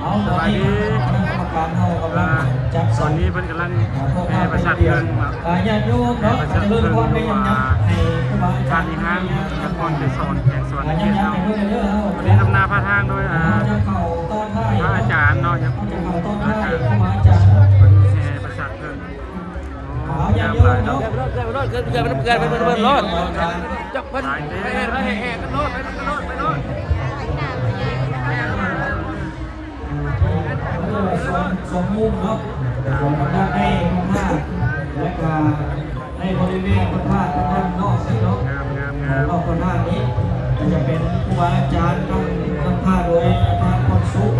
สวัสดีตอนนี้เพิ่นกำลังประชาชนญาติโยมเนาะเริ่มก่อนไปยังยักษ์ให้ครูบาอาจา การ รย์ อีกครั้งจะก่อนไปสอนแข่งสอนเกียรติเราวันนี้ทำนาพาทางโดยพระอาจารย์เนาะจะอาจารย์เป็นแห่ประชาชนยามหลายเนาะเกิดรถจับเพิ่นไปแห่กันรถไปรถไปรถสองมุมเนาะด้านในพระธาตุและก็ในบริเวณพระธาตุด้านนอกเนาะนอกพระธาตุนี้จะเป็นครูบาอาจารย์ตั้งท่าโดยอาจารย์พรสุข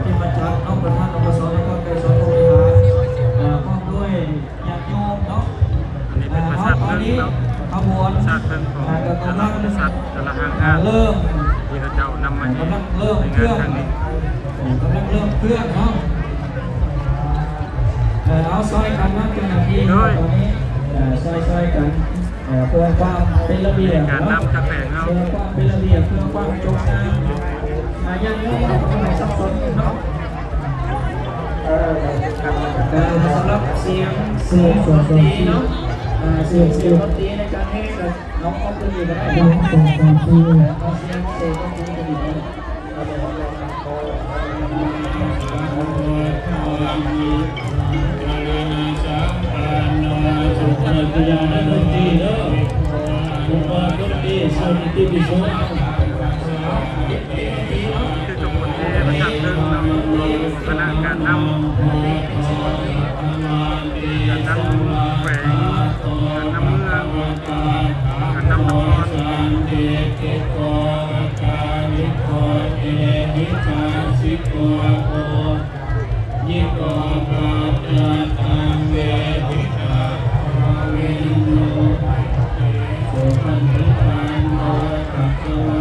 ที่มาจากนอกพระธาตุองค์สอนและก็ไปสอนบริหารพร้อมด้วยญาติโยมเนาะอันนี้เป็นประชาชนเนาะขบวนประชาชนของแต่ละบริษัทแต่ละห้างเริ่มที่เขาเจ้านำมาในงานครั้งนี้กำลังเริ่มเครื่องเนาะเอาซอยกันนะเป็นนาทีตอนนี้ซอยกันเพื่อความเป็นระเบียบการนำกาแฟเนาะเพื่อความเป็นระเบียบเพื่อความจงงามยังไม่ต้องสับสนเนาะสำหรับเสียงดนตรีเนาะเสียงดนตรีในการให้กับน้องก็เป็นอยู่ได้น้องส่งดนตรีเอาเสียงดนตรีกันอยู่พยานดนตรีเนาะอุปกรณ์ดนตรีส่วนที่พิเศษคือจงหมดที่ประชาชนเนาะคณะการนำแฝงการนำเมืองการนำนครยิโกปัจจตังเวทิตาเวโนสุขันตุปันโนตัสสะ